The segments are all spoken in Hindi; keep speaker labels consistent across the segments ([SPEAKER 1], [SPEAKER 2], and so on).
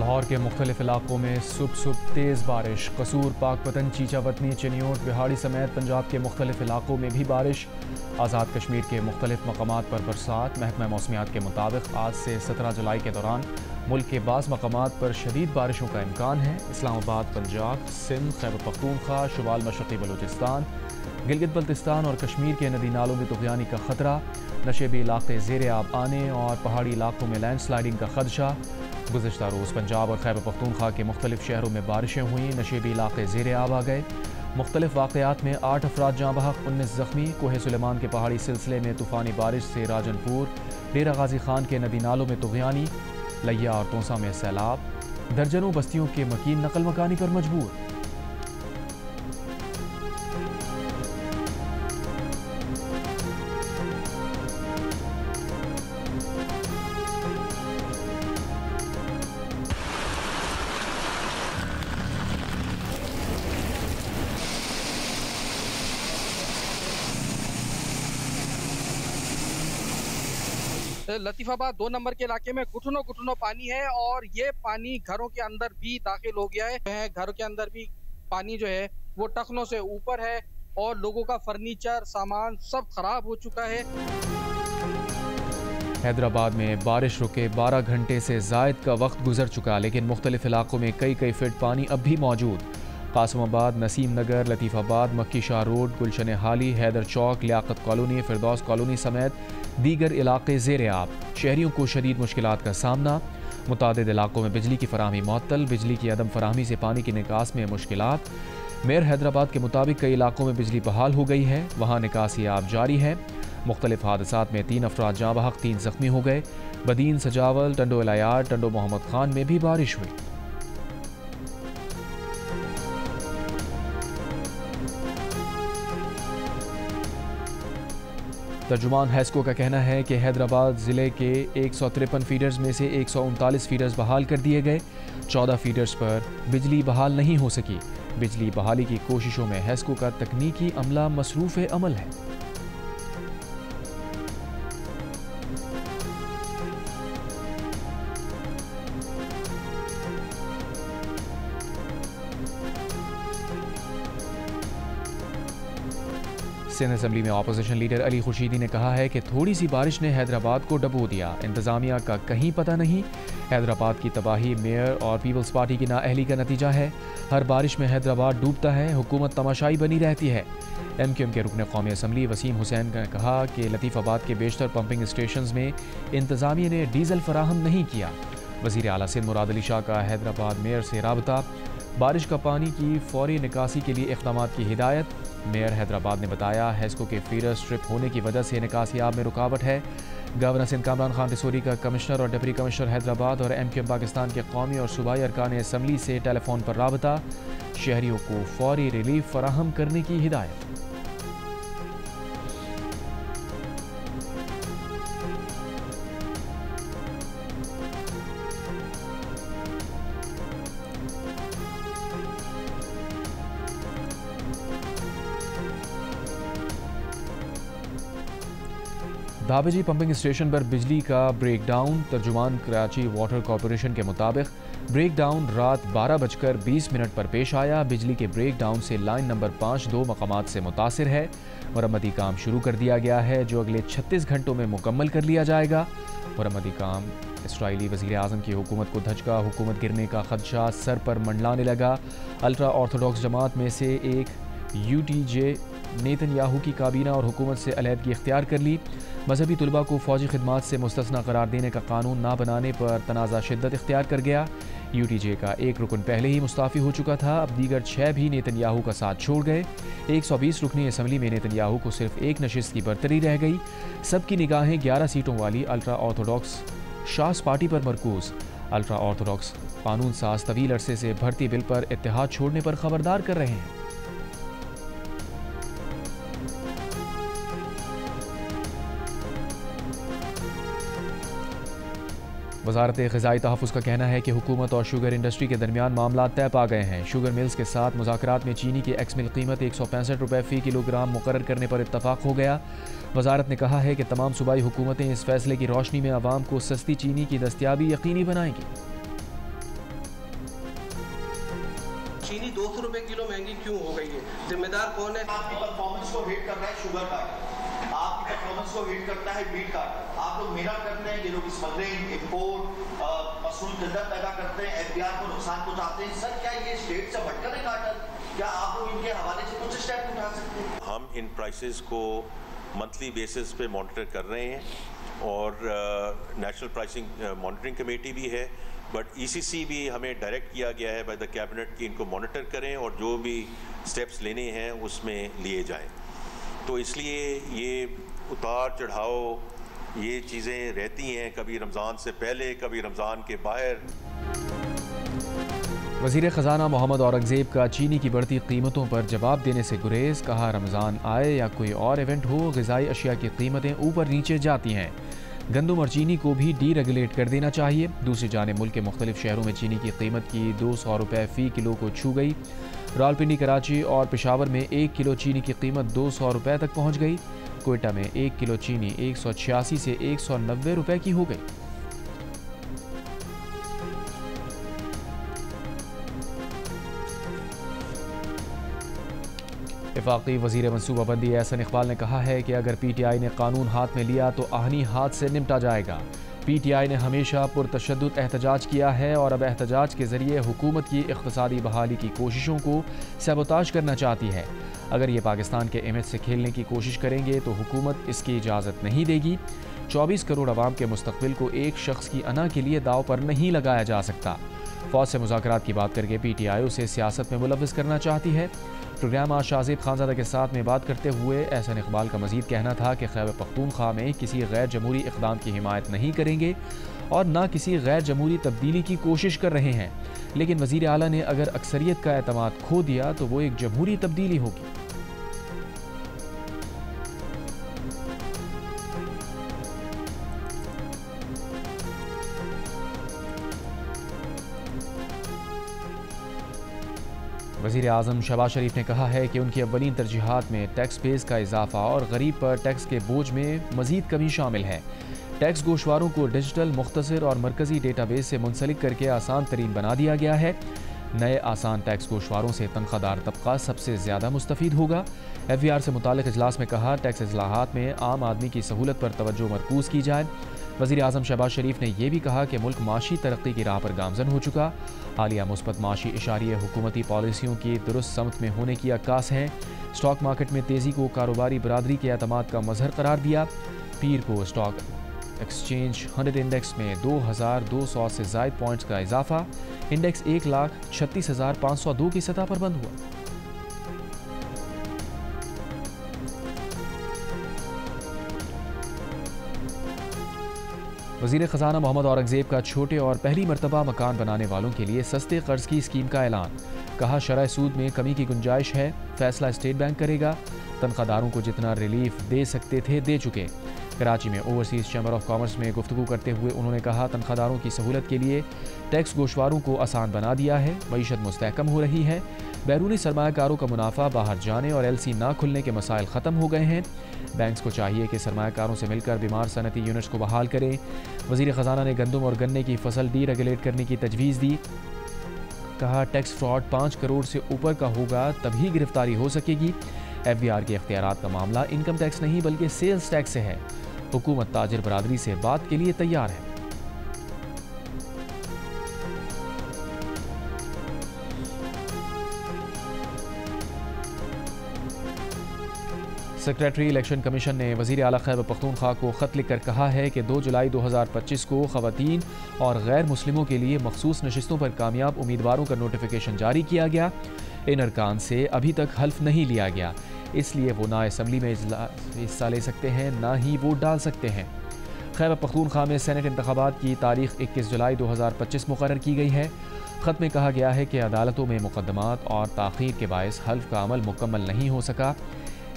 [SPEAKER 1] लाहौर के मुख्तलिफ इलाकों में सुबह तेज़ बारिश। कसूर, पाकपतन, चीचावतनी, चिन्योट, बिहाड़ी समेत पंजाब के मुख्तलिफ इलाकों में भी बारिश। आज़ाद कश्मीर के मुख्तलिफ मकामात पर बरसात। महकमा मौसमियात के मुताबिक आज से 17 जुलाई के दौरान मुल्क के बाज़ मकामात पर शदीद बारिशों का इम्कान है। इस्लामाबाद, पंजाब, सिंध, खैबर पख्तूनख्वा, शुमाल मशरक़ी बलूचिस्तान, गिलगित बल्तिस्तान और कश्मीर के नदी नालों में तूफ़ानी का ख़तरा। नशेबी इलाके ज़ेर आब आने और पहाड़ी इलाकों में लैंड स्लाइडिंग का खदशा। गुज़िश्ता रोज़ पंजाब और खैबर पख्तूनख्वा के मुख्तलिफ शहरों में बारिशें हुई। नशेबी इलाके ज़ेर आब आ गए। मुख्तलिफ वाक़यात में 8 अफराद जाँ बहक, 19 ज़ख्मी। कोहे सुलेमान के पहाड़ी सिलसिले में तूफ़ानी बारिश से राजनपुर, डेरा गाजी खान के नदी नालों में तूग़यानी। लिया और तोसा में सैलाब। दर्जनों बस्तियों के मकीन नकल मकानी पर मजबूर।
[SPEAKER 2] लतीफ़ाबाद 2 नंबर के इलाके में घुटनों घुटनों पानी है और ये पानी घरों के अंदर भी दाखिल हो गया है। घरों के अंदर भी पानी जो है वो टखनों से ऊपर है और लोगों का फर्नीचर, सामान सब खराब हो चुका है।
[SPEAKER 1] हैदराबाद में बारिश रुके 12 घंटे से ज़ायद का वक्त गुजर चुका, लेकिन मुख्तलिफ इलाकों में कई फीट पानी अब भी मौजूद। कासिमाबाद, नसीम नगर, लतीफ़ाबाद, मक्की शाह रोड, गुलशन हाली, हैदर चौक, लियाकत कॉलोनी, फिरदौस कॉलोनी समेत दीगर इलाके ज़ेर आब। शहरियों को शदीद मुश्किलात का सामना। मुतादिद इलाकों में बिजली की फराहमी मुअत्तल। बिजली की अदम फराहमी से पानी की निकास में मुश्किलात। मेयर हैदराबाद के मुताबिक कई इलाकों में बिजली बहाल हो गई है, वहाँ निकासी आब जारी है। मुख्तलिफ हादसात में 3 अफराद जाँ बहक, 3 ज़ख्मी हो गए। बदीन, सजावल, टंडो इलायार, टंडो मोहम्मद खान में भी बारिश हुई। तर्जुमान हैस्को का कहना है कि हैदराबाद ज़िले के 153 फीडर्स में से 139 फीडर्स बहाल कर दिए गए। 14 फीडर्स पर बिजली बहाल नहीं हो सकी। बिजली बहाली की कोशिशों में हैस्को का तकनीकी अमला मसरूफ़ अमल है। सिंध असेंबली में अपोजिशन लीडर अली खुर्शीदी ने कहा है कि थोड़ी सी बारिश ने हैदराबाद को डबो दिया, इंतजामिया का कहीं पता नहीं। हैदराबाद की तबाही मेयर और पीपल्स पार्टी की नाअहली का नतीजा है। हर बारिश में हैदराबाद डूबता है, हुकूमत तमाशाई बनी रहती है। MQM के रुकन कौमी असम्बली वसीम हुसैन ने कहा कि लतीफ़ाबाद के बेशतर पंपिंग स्टेशन में इंतजामिया ने डीजल फराहम नहीं किया। वज़ीर आला सिंध मुराद अली शाह का हैदराबाद मेयर से राबता। बारिश का पानी की फौरी निकासी के लिए इक़दाम की हिदायत। मेयर हैदराबाद ने बताया हैस्को के फीडर स्ट्रिप होने की वजह से निकासियाब में रुकावट है। गवर्नर सिंध कामरान खान रिसोरी का कमिश्नर और डिप्टी कमिश्नर हैदराबाद और MQM पाकिस्तान के कौमी और सूबाई अरकान असम्बली से टेलीफोन पर राबता। शहरियों को फौरी रिलीफ फराहम करने की हिदायत। दाबेजी पंपिंग स्टेशन पर बिजली का ब्रेकडाउन। तर्जुमान कराची वाटर कॉरपोरेशन के मुताबिक ब्रेकडाउन रात 12:20 पर पेश आया। बिजली के ब्रेकडाउन से लाइन नंबर 5 2 मकामात से मुतासिर है। मरम्मती काम शुरू कर दिया गया है, जो अगले 36 घंटों में मुकम्मल कर लिया जाएगा। मरम्मती काम इसराइली वज़ीर आज़म की हुकूमत को धचका। हुकूमत गिरने का खदशा सर पर मंडलाने लगा। अल्ट्रा ऑर्थोडॉक्स जमात में से एक UTJ नेतन्याहू की काबीना और हुकूमत से अलहदगी इख्तियार कर ली। मजहबी तुलबा को फौजी खिदमात से मुस्तस्ना करार देने का कानून ना बनाने पर तनाज़ा शिद्दत इख्तियार कर गया। UTJ का एक रुकन पहले ही मुस्ताफ़ी हो चुका था, अब दीगर 6 भी नेतन्याहू का साथ छोड़ गए। 120 रुकनी असम्बली में नेतन्याहू को सिर्फ एक नशिस्त की बरतरी रह गई। सबकी निगाहें 11 सीटों वाली अल्ट्रा ऑर्थोडॉक्स शास पार्टी पर मरकूज। अल्ट्रा ऑर्थोडॉक्स कानून साज तवील अरसे से भर्ती बिल पर इत्तेहाद छोड़ने पर खबरदार कर रहे हैं। वज़ारत ग़िज़ाई तहफ़्फ़ुज़ का कहना है कि हुकूमत और शुगर इंडस्ट्री के दरमियान मामला तय पा गए हैं। शुगर मिल्स के साथ मुज़ाकरात में चीनी की एक्स मिल कीमत 165 रुपये फ़ी किलोग्राम मुकर्रर करने पर इत्तफ़ाक़ हो गया। वज़ारत ने कहा है कि तमाम सूबाई हुकूमतें इस फैसले की रोशनी में आवाम को सस्ती चीनी की दस्तयाबी यकीनी बनाएंगी।
[SPEAKER 3] 200 रुपए किलो महंगी क्यों हो गई है? जिम्मेदार कौन है?
[SPEAKER 4] आपकी परफॉर्मेंस को हिट कर रहा है शुगर कार्ड, आपकी परफॉर्मेंस को हिट करता है वीट कार्ड। आप लोग मेहनत करते हैं, ये लोग स्मगलिंग, इंपोर्ट, मसरूम जंदर पैदा करते हैं, एफबीआर को नुकसान पहुंचाते हैं। सर क्या ये स्टेट से भटकर है कार्टल? क्या आप लोग इनके हवाले से कुछ स्टेप उठा सकते हैं?
[SPEAKER 5] हम इन प्राइसेस को मंथली बेसिस पे मॉनिटर कर रहे हैं और नेशनल प्राइसिंग मॉनिटरिंग कमेटी भी है, बट ईसीसी भी हमें डायरेक्ट किया गया है बाय द कैबिनेट कि इनको मॉनिटर करें और जो भी स्टेप्स लेने हैं उसमें लिए जाएं। तो इसलिए ये उतार चढ़ाव ये चीज़ें रहती हैं, कभी रमज़ान से पहले, कभी रमज़ान के बाहर।
[SPEAKER 1] वज़ीर ख़जाना मोहम्मद औरंगज़ेब का चीनी की बढ़ती कीमतों पर जवाब देने से गुरेज। कहा, रमज़ान आए या कोई और इवेंट हो, ग़िज़ाई अशिया की कीमतें ऊपर नीचे जाती हैं। गंदम और चीनी को भी डी रेगुलेट कर देना चाहिए। दूसरी जानिब मुल्क के मुख्तलिफ शहरों में चीनी की कीमत की 200 रुपये फ़ी किलो को छू गई। रावलपिंडी, कराची और पेशावर में 1 किलो चीनी की कीमत 200 रुपये तक पहुँच गई। कोयटा में 1 किलो चीनी 186 से 190 रुपये की हो गई। वफाकी वज़ीर मनसूबाबंदी एहसन इकबाल ने कहा है कि अगर PTI ने कानून हाथ में लिया तो आहनी हाथ से निपटा जाएगा। PTI ने हमेशा पुरतशद्दुद एहतजाज किया है और अब एहतजाज के ज़रिए हुकूमत की इक़्तिसादी बहाली की कोशिशों को सबोताज करना चाहती है। अगर ये पाकिस्तान के इमेज से खेलने की कोशिश करेंगे तो हुकूमत इसकी इजाज़त नहीं देगी। 24 करोड़ अवाम के मुस्तक़बिल को एक शख्स की अना के लिए दाव पर नहीं लगाया जा सकता। फ़ौज से मुज़ाकरात की बात करके PTI उसे सियासत में मुलव्वस करना चाहती है। प्रोग्राम आज शाहज़ेब खानज़ादा के साथ में बात करते हुए एहसन इकबाल का मज़ीद कहना था कि खैबर पख्तूनख्वा में किसी गैर जमहूरी इक़दाम की हिमायत नहीं करेंगे और ना किसी गैर जमहूरी तब्दीली की कोशिश कर रहे हैं, लेकिन वज़ीर आला ने अगर अक्सरियत का एतमाद खो दिया तो वो एक जमहूरी तब्दीली होगी। वज़ीर आज़म शहबाज शरीफ ने कहा है कि उनकी अव्वलीन तरजीहात में टैक्स बेस का इजाफा और गरीब पर टैक्स के बोझ में मज़ीद कमी शामिल है। टैक्स गोशवारों को डिजिटल, मुख्तसर और मरकज़ी डेटाबेस से मुंसलिक करके आसान तरीन बना दिया गया है। नए आसान टैक्स गोशवारों से तनख्वाहदार तबका सबसे ज़्यादा मुस्तफ़ीद होगा। FBR से मुताल्लिक़ इजलास में कहा, टैक्स इस्लाहात में आम आदमी की सहूलत पर तवज्जो मरकूज़ की जाए। वज़ीर आज़म शहबाज शरीफ ने यह भी कहा कि मुल्क माशी तरक्की की राह पर गामज़न हो चुका। हालिया मुस्बत माशी इशारे हुकूमती पॉलिसियों की दुरुस्त समत में होने की अक्कास हैं। स्टॉक मार्केट में तेज़ी को कारोबारी बरादरी के एतमाद का मजहर करार दिया। पीर को स्टॉक एक्सचेंज 100 इंडेक्स में 2200 से ज़ायद पॉइंट्स का इजाफा। इंडेक्स 1,36,502 की सतह पर बंद हुआ। वज़ीर ख़जाना मोहम्मद औरंगज़ेब का छोटे और पहली मरतबा मकान बनाने वालों के लिए सस्ते कर्ज की स्कीम का ऐलान। कहा, शरह सूद में कमी की गुंजाइश है, फैसला स्टेट बैंक करेगा। तनख्वाहदारों को जितना रिलीफ दे सकते थे दे चुके। कराची में ओवरसीज़ चैम्बर ऑफ कॉमर्स में गुफ्तगू करते हुए उन्होंने कहा, तनख्वाहदारों की सहूलत के लिए टैक्स गोशवारों को आसान बना दिया है। मईशत मुस्तहकम हो रही है। बैरूनी सरमायाकारों का मुनाफा बाहर जाने और LC ना खुलने के मसाइल ख़त्म हो गए हैं। बैंक्स को चाहिए कि सरमायाकारों से मिलकर बीमार सनती यूनिट्स को बहाल करें। वज़ीर ख़जाना ने गंदम और गन्ने की फसल डी रेगुलेट करने की तजवीज़ दी। कहा, टैक्स फ्रॉड 5 करोड़ से ऊपर का होगा तभी गिरफ्तारी हो सकेगी। FBR के इख्तियारात का मामला इनकम टैक्स नहीं बल्कि सेल्स टैक्स से है। हुकूमत ताजिर बरादरी से बात के लिए तैयार है। सेक्रेटरी इलेक्शन कमीशन ने वज़ीर आला खैबर पख्तूनख्वा को ख़त लिखकर कहा है कि 2 जुलाई 2025 को ख़वातीन और गैर मुस्लिमों के लिए मखसूस नशिस्तों पर कामयाब उम्मीदवारों का नोटिफिकेशन जारी किया गया। इन अरकान से अभी तक हल्फ नहीं लिया गया, इसलिए वो ना असम्बली में हिस्सा ले सकते हैं ना ही वोट डाल सकते हैं। खैबर पख्तूनख्वा में सेनेट इंतखाबात की तारीख 21 जुलाई 2025 मुकर्रर की गई है। ख़त में कहा गया है कि अदालतों में मुकदमात और ताख़ीर के बायस हल्फ का अमल मुकम्मल नहीं हो सका।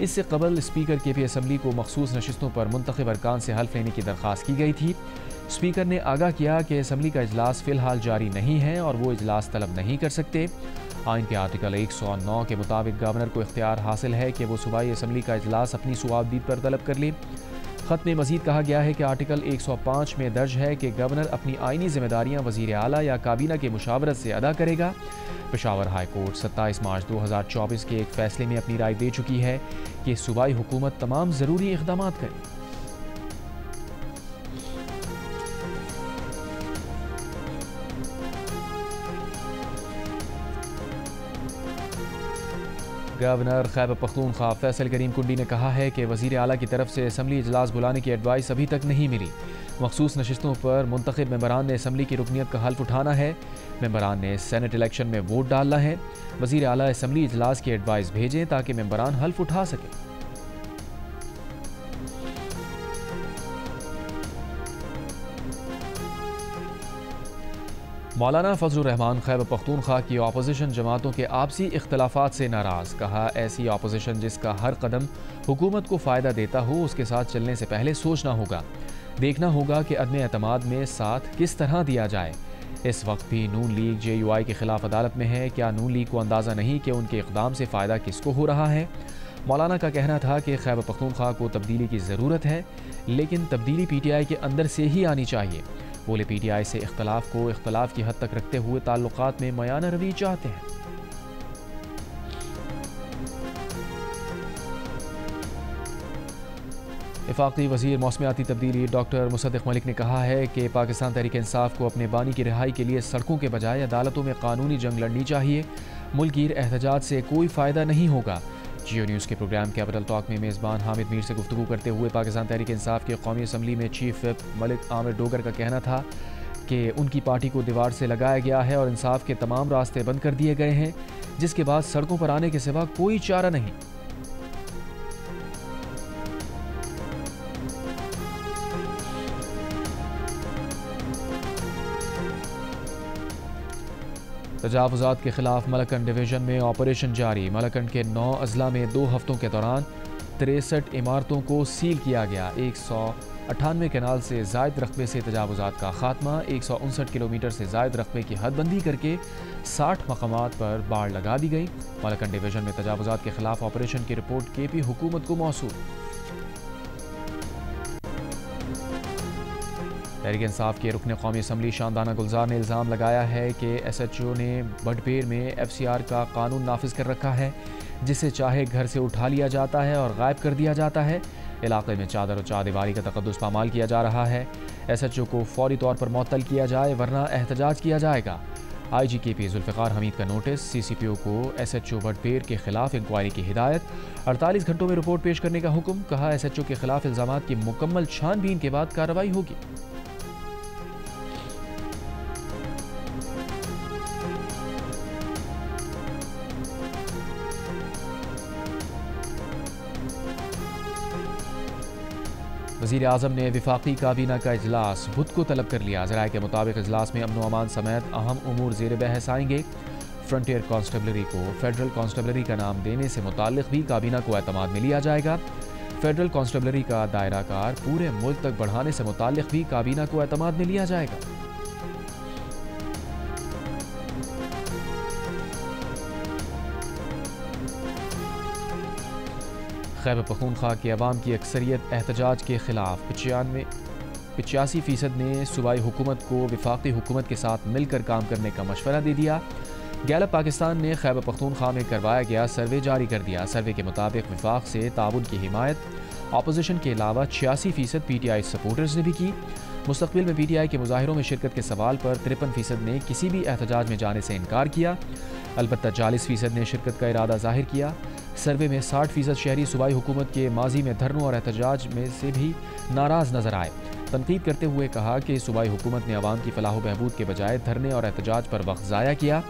[SPEAKER 1] इससे कबल स्पीकर के भी असम्बली को मखसूस नशिस्तों पर मुंतखब अरकान से हल्फ लेने की दरख्वास्त की गई थी। स्पीकर ने आगाह किया कि असम्बली का इजलास फ़िलहाल जारी नहीं है और वो इजलास तलब नहीं कर सकते। आइन के आर्टिकल 109 के मुताबिक गवर्नर को इख्तियार हासिल है कि वो सूबाई असम्बली का इजलास अपनी सुआबदीद पर तलब कर ले। खत में मजीद कहा गया है कि आर्टिकल 105 में दर्ज है कि गवर्नर अपनी आईनी जिम्मेदारियां वजीर आला या काबीना के मुशावरत से अदा करेगा। पेशावर हाई कोर्ट 27 मार्च 2024 के एक फैसले में अपनी राय दे चुकी है कि सूबाई हुकूमत तमाम ज़रूरी इक़दाम करे। गवर्नर खैबर पख्तूनख्वा फैसल करीम कुंडी ने कहा है कि वज़ीर आला की तरफ से असम्बली इजलास बुलाने की एडवाइस अभी तक नहीं मिली। मखसूस नशिस्तों पर मुंतखब मेंबरान ने असम्बली की रुकनीत का हल्फ उठाना है। मेंबरान ने सेनेट इलेक्शन में वोट डालना है। वज़ीर आला असम्बली इजलास की एडवाइस भेजें ताकि मेंबरान हल्फ उठा सकें। मौलाना फजलुर रहमान खैबर पख्तूनख्वा की अपोजिशन जमातों के आपसी इख्तलाफात से नाराज़। कहा, ऐसी अपोजिशन जिसका हर कदम हुकूमत को फ़ायदा देता हो उसके साथ चलने से पहले सोचना होगा, देखना होगा कि अदम एतमाद में साथ किस तरह दिया जाए। इस वक्त भी नून लीग JUI के खिलाफ अदालत में है। क्या नून लीग को अंदाज़ा नहीं कि उनके इक़दाम से फ़ायदा किसको हो रहा है? मौलाना का कहना था कि खैबर पख्तूनख्वा को तब्दीली की ज़रूरत है, लेकिन तब्दीली PTI के अंदर से ही आनी चाहिए। बोले, PTI से इख्तलाफ को इख्तलाफ की हद तक रखते हुए ताल्लुकात में मयाना रवी चाहते हैं। वफाकी वज़ीर मौसमियाती तब्दीली डॉक्टर मुसद्दिक़ मलिक ने कहा है कि पाकिस्तान तहरीक इंसाफ को अपने बानी की रिहाई के लिए सड़कों के बजाय अदालतों में कानूनी जंग लड़नी चाहिए। मुल्कीर एहतजाज से कोई फ़ायदा नहीं होगा। जियो न्यूज़ के प्रोग्राम कैपिटल टॉक में मेज़बान हामिद मीर से गुफ्तगू करते हुए पाकिस्तान तहरीक इंसाफ के कौमी असम्बली में चीफ विप मलिक आमिर डोगर का कहना था कि उनकी पार्टी को दीवार से लगाया गया है और इंसाफ के तमाम रास्ते बंद कर दिए गए हैं, जिसके बाद सड़कों पर आने के सिवा कोई चारा नहीं। तजावुज़ात के खिलाफ मलकंड डिवीज़न में ऑपरेशन जारी। मलकंड के 9 अजला में 2 हफ्तों के दौरान 63 इमारतों को सील किया गया। 198 कनाल से ज़ायद रकबे से तजावुज़ात का खात्मा। 159 किलोमीटर से ज़ायद रकबे की हदबंदी करके 60 मकामात पर बाड़ लगा दी गई। मलकंड डिवीज़न में तजावुज़ात के खिलाफ ऑपरेशन की रिपोर्ट KP हुकूमत को मौसूल। तहरीक इंसाफ के रुकन कौमी असम्बली शानदाना गुलजार ने इल्ज़ाम लगाया है कि SHO ने बडपेर में FCR का कानून नाफिज कर रखा है, जिसे चाहे घर से उठा लिया जाता है और गायब कर दिया जाता है। इलाके में चादर और चारदीवारी का तकद्दुस पामाल किया जा रहा है। SHO को फौरी तौर पर मुअत्तल किया जाए वरना एहतजाज किया जाएगा। IG KP जुल्फ़िकार हमीद का नोटिस। CCPO को SHO बडपेर के खिलाफ इंक्वायरी की हिदायत। 48 घंटों में रिपोर्ट पेश करने का हुक्म। कहा, SHO के खिलाफ इल्ज़ामात की मुकम्मल छानबीन के बाद कार्रवाई होगी। वज़ीर आज़म ने वफाकी काबीना का इजलास बुध को तलब कर लिया। ज़राए के मुताबिक इजलास में अमन व अमान समेत अहम उमूर ज़ेर बहस आएंगे। फ्रंटियर कांस्टेबलरी को फेडरल कांस्टेबलरी का नाम देने से मुताल्लिक़ भी काबीना को एतमाद में लिया जाएगा। फेडरल कांस्टेबलरी का दायरा कार पूरे मुल्क तक बढ़ाने से मुताल्लिक़ भी काबीना को एतमाद में लिया जाएगा। खैबर पख्तूनख्वा की अवाम की अक्सरियत एहतजाज के खिलाफ 85% ने सूबाई हुकूमत को वफाकी हुकूमत के साथ मिलकर काम करने का मशवरा दे दिया। गैलप पाकिस्तान ने खैबर पख्तूनख्वा में करवाया गया सर्वे जारी कर दिया। सर्वे के मुताबिक वफाक से ताउन की हिमायत अपोजिशन के अलावा 86% PTI सपोर्टर्स ने भी की। मुस्तकबिल में PTI के मुजाहिरों में शिरकत के सवाल पर 53% ने किसी भी एहतजाज में जाने से इनकार किया। अलबत्ता 40% ने शिरकत का इरादा जाहिर किया। सर्वे में 60% शहरी सूबाई हुकूमत के माजी में धरनों और एहतजाज में से भी नाराज़ नजर आए। तनकीद करते हुए कहा कि सूबाई हुकूमत ने अवाम की फलाह बहबूद के बजाय धरने और एहतजाज पर वक्त ज़ाया किया।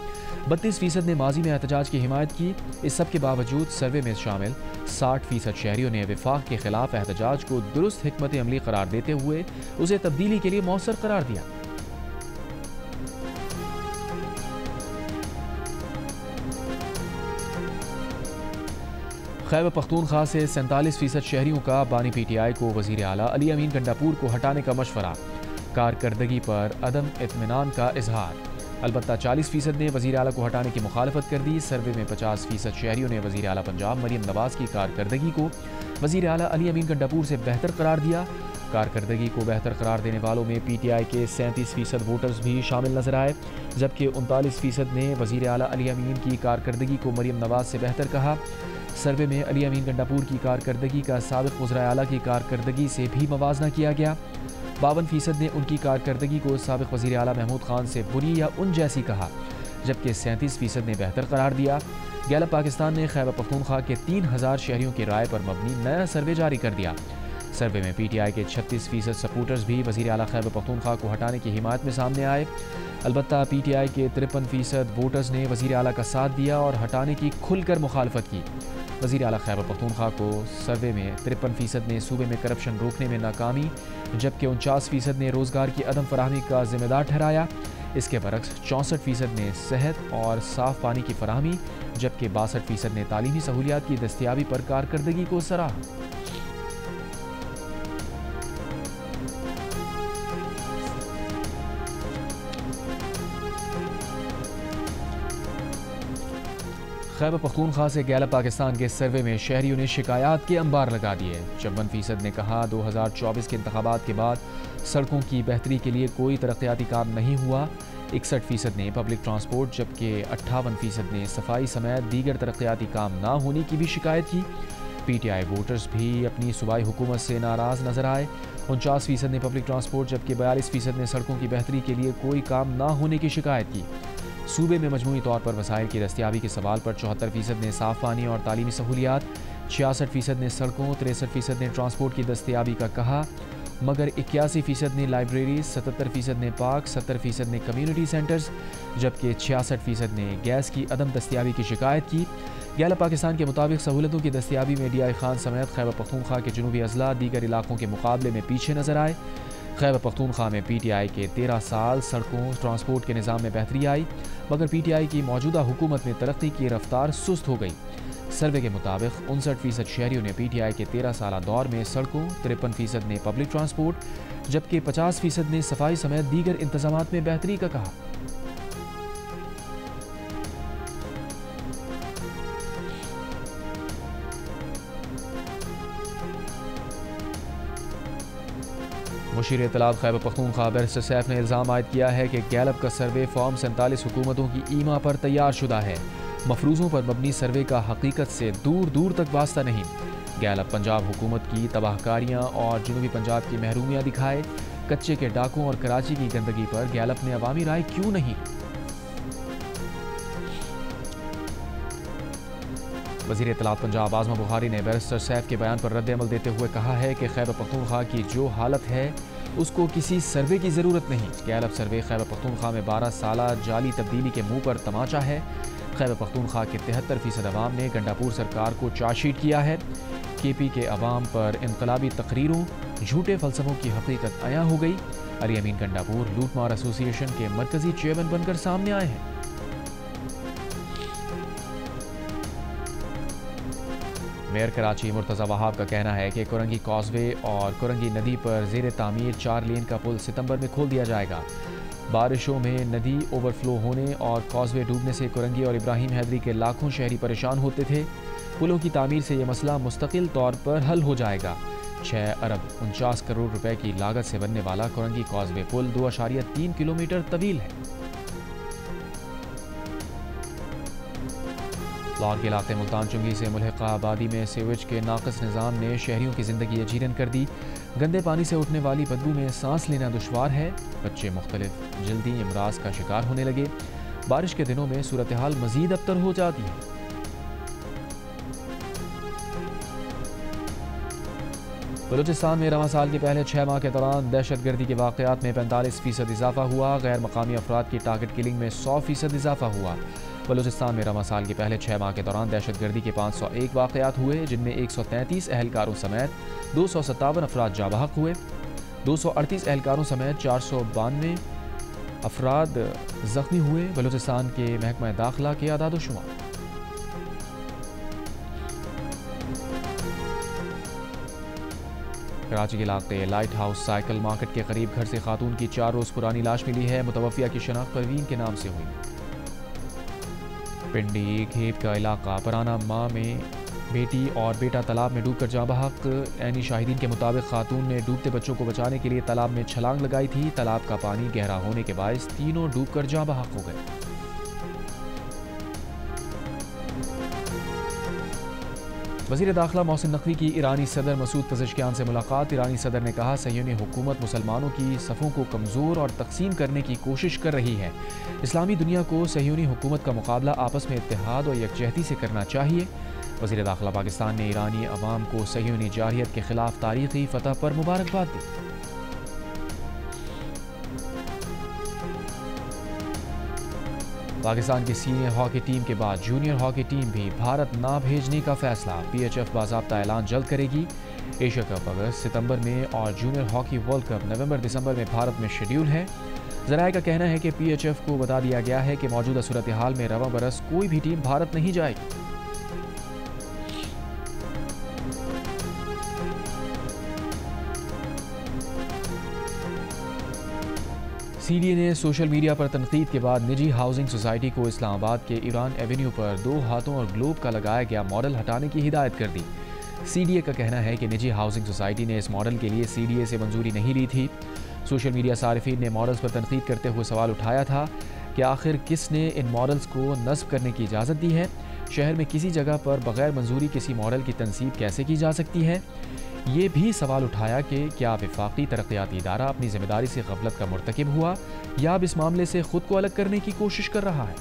[SPEAKER 1] 32% ने माजी में एहतजाज की हिमायत की। इस सब के बावजूद सर्वे में शामिल 60% शहरियों ने वफाक के खिलाफ एहतजाज को दुरुस्त हिकमत अमली करार देते हुए उसे तब्दीली के लिए मौसर करार दिया। खैबर पख्तूनख्वा से 47% शहरियों का बानी PTI को वज़ीर आला अली अमीन गंडापुर को हटाने का मशवरा। कारकर्दगी पर अदम इत्मीनान का इजहार। अलबत्ता 40% ने वज़ीर आला को हटाने की मुखालफत कर दी। सर्वे में 50% शहरियों ने वज़ीर आला पंजाब मरियम नवाज़ की कारकर्दगी को वज़ीर आला अली अमीन गंडापुर से बेहतर करार दिया। कारकर्दगी को बेहतर करार देने वालों में PTI के 37% वोटर्स भी शामिल नजर आए, जबकि 39% ने वज़ीर आला अली अमीन की कारकर्दगी को मरियम नवाज़ से बेहतर कहा। सर्वे में अली अमीन गंडापुर की कारकर्दगी का साबिक़ वज़ीर आला की कारकर्दगी से भी मवाजना किया गया। 52% ने उनकी कारकर्दगी को साबिक़ वज़ीर आला महमूद खान से बुरी या उन जैसी कहा, जबकि 37% ने बेहतर करार दिया। गैलप पाकिस्तान ने खैबर पख्तूनख्वा के 3000 शहरियों की राय पर मबनी नया सर्वे जारी कर दिया। सर्वे में PTI के 36% सपोर्टर्स भी वज़ीर आला खैबर पख्तूनख्वा को हटाने की हिमायत में सामने आए। अलबत्ता PTI के 53% वोटर्स ने वज़ीर आला का साथ दिया और हटाने की खुलकर मुखालफत की। वज़ीर आला खैबर पख्तूनख्वा को सर्वे में 53% ने सूबे में करप्शन रोकने में नाकामी, जबकि 49% ने रोज़गार की अदम फराहमी का जिम्मेदार ठहराया। इसके बरक्स 64% ने सेहत और साफ़ पानी की फराहमी, जबकि 62% ने तालीमी सहूलियात की दस्तियाबी पर कारकर्दगी को सराहा। खैबर पख्तूनख्वा से गैलप पाकिस्तान के सर्वे में शहरियों ने शिकायत के अंबार लगा दिए। 54% ने कहा 2024 के इंतखाबात के बाद सड़कों की बेहतरी के लिए कोई तरक्याती काम नहीं हुआ। 61% ने पब्लिक ट्रांसपोर्ट, जबकि 58% ने सफाई समेत दीगर तरक्याती काम ना होने की भी शिकायत की। PTI वोटर्स भी अपनी सूबाई हुकूमत से नाराज़ नजर आए। 49% ने पब्लिक ट्रांसपोर्ट, जबकि 42% ने सड़कों की बेहतरी के लिए कोई काम ना होने की शिकायत की। सूबे में मजमूई तौर पर वसाइल की दस्तियाबी के सवाल पर 74% ने साफ़ पानी और तालीमी सहूलियात, 66% ने सड़कों, 63% ने ट्रांसपोर्ट की दस्तियाबी का कहा, मगर 81% ने लाइब्रेरी, 77% ने पार्क, 70% ने कम्यूनिटी सेंटर्स, जबकि 66% ने गैस की अदम दस्तियाबी की शिकायत की। गैलप पाकिस्तान के मुताबिक सहूलतों की दस्तियाबी में DI खान समेत खैबर पख्तूनख्वा के जनूबी अजला दीगर इलाकों के मुकाबले में पीछे नजर आए। खैबर पख्तूनख्वा में PTI के 13 साल सड़कों ट्रांसपोर्ट के निज़ाम में बेहतरी आई, मगर PTI की मौजूदा हुकूमत में तरक्की की रफ्तार सुस्त हो गई। सर्वे के मुताबिक 59% शहरियों ने PTI के 13 साल दौर में सड़कों, 53% ने पब्लिक ट्रांसपोर्ट, जबकि 50% ने सफाई समेत दीगर इंतजामात में बेहतरी का कहा। मुशीर इत्तलात खैबर पख्तूनख्वा बैरिस्टर सैफ ने इल्ज़ाम आयद किया है कि गैलप का सर्वे फॉर्म 47 हुकूमतों की ईमा पर तैयार शुदा है। मफरूज़ों पर मबनी सर्वे का हकीकत से दूर दूर तक वास्ता नहीं। गैलप पंजाब हुकूमत की तबाहकारियाँ और जनूबी पंजाब की महरूमियाँ दिखाए। कच्चे के डाकों और कराची की गंदगी पर गैलप ने अवामी राय क्यों नहीं। वज़ीर इत्तलात पंजाब आज़मा बुखारी ने बैरिस्टर सैफ के बयान पर रद्द-ए-अमल देते हुए कहा है कि खैबर पख्तूनख्वा की जो हालत है उसको किसी सर्वे की ज़रूरत नहीं। गैलप सर्वे खैबर पख्तूनख्वा में 12 साला जाली तब्दीली के मुंह पर तमाचा है। खैबर पख्तूनख्वा के 73% अवाम ने गंडापुर सरकार को चार्जशीट किया है। KP के अवाम पर इनकलाबी तकरीरों, झूठे फ़लसफ़ों की हकीकत अयां हो गई। अली अमीन गंडापुर लूटमार एसोसिएशन के मरकज़ी चेयरमैन बनकर सामने आए हैं। मेयर कराची मुर्तज़ा वहाब का कहना है कि कुरंगी कॉजवे और कुरंगी नदी पर ज़ेर तामीर 4 लेन का पुल सितंबर में खोल दिया जाएगा। बारिशों में नदी ओवरफ्लो होने और कॉजवे डूबने से कुरंगी और इब्राहिम हैदरी के लाखों शहरी परेशान होते थे। पुलों की तामीर से यह मसला मुस्तकिल तौर पर हल हो जाएगा। 6 अरब 49 करोड़ रुपए की लागत से बनने वाला कुरंगी कॉजवे पुल 2.3 किलोमीटर तवील है। लाहौर के इलाके मुल्तान चुंगी से मुल्हिका आबादी में सीवेज के नाक़िस निज़ाम ने शहरियों की ज़िंदगी अजीरन कर दी। गंदे पानी से उठने वाली बदबू में सांस लेना दुश्वार है। बच्चे मुख्तलिफ जल्दी अमराज का शिकार होने लगे। बारिश के दिनों में सूरत हाल मज़ीद अबतर हो जाती है। बलूचिस्तान में रवां साल के पहले 6 माह के दौरान दहशतगर्दी के वाक़यात में 45% इजाफा हुआ। गैर मकामी अफराद की टारगेट किलिंग में 100% इजाफा हुआ। बलूचिस्तान में रवां साल के पहले 6 माह के दौरान दहशतगर्दी के 501 वाक़यात हुए, जिनमें 133 अहलकारों समेत 257 अफराद जाँ बहक हुए। 238 एहलकारों समेत 492 अफराद जख्मी हुए। बलूचिस्तान के महकमा दाखिला के आदाद-ओ-शुमार। कराची के इलाके लाइट हाउस साइकिल मार्केट के करीब घर से खातून की 4 रोज़ पुरानी लाश मिली है। मुतवफ़िया की शनाख्त परवीन के नाम से हुई। पिंडी खेत का इलाका पराना माँ में बेटी और बेटा तालाब में डूबकर जाँ बहक। ऐनी शाहिदीन के मुताबिक खातून ने डूबते बच्चों को बचाने के लिए तालाब में छलांग लगाई थी। तालाब का पानी गहरा होने के बायस तीनों डूबकर जाँ बहक हो गए। वज़ीर दाखिला मोहसिन नकवी की ईरानी सदर मसूद पज़ेश्कियान से मुलाकात। ईरानी सदर ने कहा, सह्यूनी हुकूमत मुसलमानों की सफ़ों को कमज़ोर और तकसीम करने की कोशिश कर रही है। इस्लामी दुनिया को सह्यूनी हुकूमत का मुकाबला आपस में इत्तेहाद और यकजहती से करना चाहिए। वज़ीर दाखिला पाकिस्तान ने ईरानी अवाम को सह्यूनी जारहियत के खिलाफ तारीख़ी फ़तह पर मुबारकबाद दी। पाकिस्तान की सीनियर हॉकी टीम के बाद जूनियर हॉकी टीम भी भारत ना भेजने का फैसला। PHF बाज़ाब्ता ऐलान जल्द करेगी। एशिया कप अगस्त सितंबर में और जूनियर हॉकी वर्ल्ड कप नवंबर दिसंबर में भारत में शेड्यूल है। ज़राए का कहना है कि PHF को बता दिया गया है कि मौजूदा सूरत हाल में रवा बरस कोई भी टीम भारत नहीं जाएगी। CDA ने सोशल मीडिया पर तनकीद के बाद निजी हाउसिंग सोसाइटी को इस्लामाबाद के ईरान एवेन्यू पर 2 हाथों और ग्लोब का लगाया गया मॉडल हटाने की हिदायत कर दी। CDA का कहना है कि निजी हाउसिंग सोसाइटी ने इस मॉडल के लिए CDA से मंजूरी नहीं ली थी। सोशल मीडिया सारिफीन ने मॉडल्स पर तनकीद करते हुए सवाल उठाया था कि आखिर किसने इन मॉडल्स को नस्ब करने की इजाज़त दी है। शहर में किसी जगह पर बगैर मंजूरी किसी मॉडल की तनसीब कैसे की जा सकती है। ये भी सवाल उठाया कि क्या वफाकी तरक्याती इदारा अपनी जिम्मेदारी से गफलत का मुर्तकिब हुआ या अब इस मामले से खुद को अलग करने की कोशिश कर रहा है।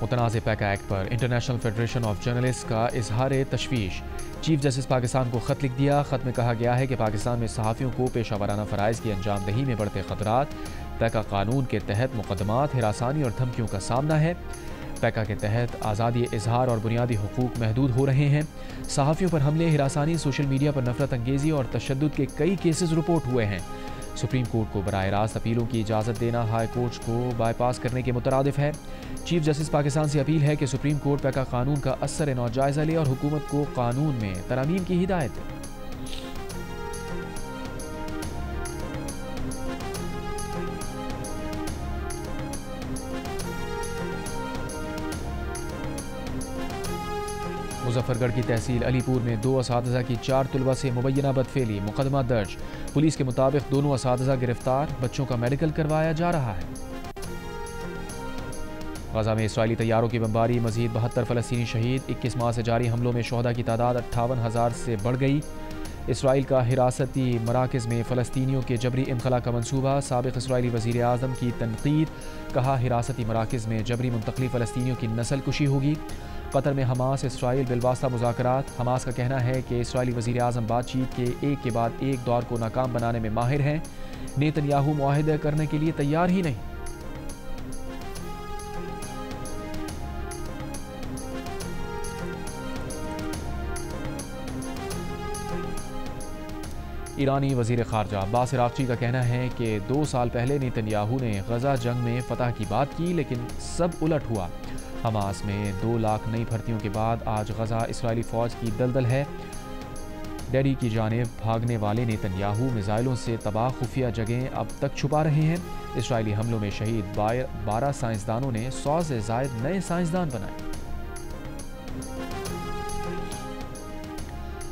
[SPEAKER 1] मुतनाज़ पैका एक्ट पर इंटरनेशनल फेडरेशन ऑफ जर्नलिस्ट का इजहार तशवीश। चीफ जस्टिस पाकिस्तान को खत लिख दिया। खत में कहा गया है कि पाकिस्तान में सहाफ़ियों को पेशा वराना फ़राइज़ की अंजामदही में बढ़ते ख़तरात पैका कानून के तहत मुकदमात, हिरासानी और धमकियों का सामना है। पैका के तहत आज़ादी इजहार और बुनियादी हुकूक महदूद हो रहे हैं। सहाफ़ियों पर हमले, हिरासानी, सोशल मीडिया पर नफरत अंगेज़ी और तशद्दुद के कई केसेस रिपोर्ट हुए हैं। सुप्रीम कोर्ट को बराह रास्त अपीलों की इजाज़त देना हाई कोर्ट को बाईपास करने के मुतरादिफ है। चीफ जस्टिस पाकिस्तान से अपील है कि सुप्रीम कोर्ट पैका कानून का असर नौ जायज़ा ले और हुकूमत को कानून में तरामीम की हिदायत दे। मुजफ्फरगढ़ की तहसील अलीपुर में 2 असातिज़ा की 4 तुलबा से मुबैना बदफेली, मुकदमा दर्ज। पुलिस के मुताबिक दोनों असातिज़ा गिरफ्तार। बच्चों का मेडिकल करवाया जा रहा है। गजा में इसराइली तैयारों की बमबारी, मजीद 72 फ़लस्तीनी शहीद। 21 माह से जारी हमलों में शोहदा की तादाद 58,000 से बढ़ गई। इसराइल का हिरासती मराकज़ में फ़लस्तीनियों के जबरी इनखला का मनसूबा। साबिक़ इसराइली वज़ीर आज़म की तनकीद, कहा हिरासती मराकज़ में जबरी मुंतकली फ़लस्तीनियों की नस्ल कुशी होगी। कतर में हमास इसराइल बिलवास्ता मुज़ाकरात। हमास का कहना है कि इसराइली वज़ीर आज़म बातचीत के एक के बाद एक दौर को नाकाम बनाने में माहिर हैं। नेतन्याहू मुआहिदा करने के लिए तैयार ही नहीं। ईरानी वज़ीर ख़ारजा अब्बास अराग़ची का कहना है कि 2 साल पहले नेतन्याहू ने गजा जंग में फ़तह की बात की, लेकिन सब उलट हुआ। हमास में 2 लाख नई भर्तियों के बाद आज गजा इसराइली फ़ौज की दलदल है। डेरी की जानिब भागने वाले नेतन्याहू मिसाइलों से तबाह खुफिया जगहें अब तक छुपा रहे हैं। इसराइली हमलों में शहीद 12 साइंसदानों ने 100 से ज़ायद नए साइंसदान बनाए।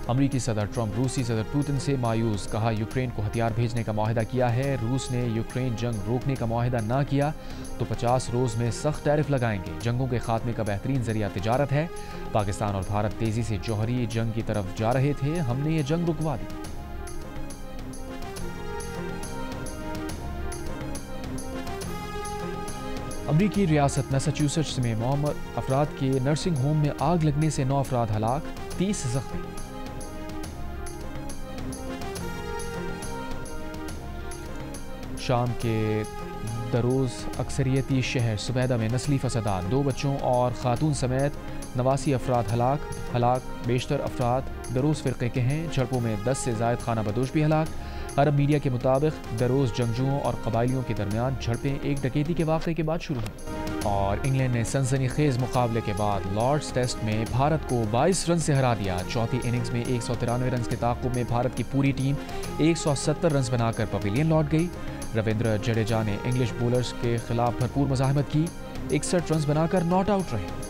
[SPEAKER 1] अमरीकी सदर ट्रंप रूसी सदर पुतिन से मायूस, कहा यूक्रेन को हथियार भेजने का मुआहिदा किया है। रूस ने यूक्रेन जंग रोकने का मुआहिदा ना किया तो 50 रोज़ में सख्त टैरिफ लगाएंगे। जंगों के खात्मे का बेहतरीन जरिया तिजारत है। पाकिस्तान और भारत तेज़ी से जौहरी जंग की तरफ जा रहे थे, हमने ये जंग रुकवा दी। अमरीकी रियासत मैसाचुसेट्स में मोहम्मद अफराद के नर्सिंग होम में आग लगने से 9 अफराद हलाक, 30 जख्मी। शाम के दरोज़ अक्सरियती शहर सुबैदा में नस्ली फसादात, 2 बच्चों और खातून समेत 89 अफराद हलाक। बेशतर अफराद दरोज़ फ़िरक़े के हैं। झड़पों में 10 से ज़ायद खाना बदोश भी हलाक। अरब मीडिया के मुताबिक दरोज जंगजुओं और कबायलियों के दरमियान झड़पें एक डकैती के वाक़े के बाद शुरू हुई। और इंग्लैंड ने सनसनीखेज मुकाबले के बाद लॉर्ड्स टेस्ट में भारत को 22 रन से हरा दिया। चौथी इनिंग्स में 193 रन के ताक़ुब में भारत की पूरी टीम 170 रन बनाकर पवेलियन लौट गई। रविंद्र जडेजा ने इंग्लिश बॉलर्स के खिलाफ भरपूर मज़ाहमत की, 61 रन बनाकर नॉट आउट रहे।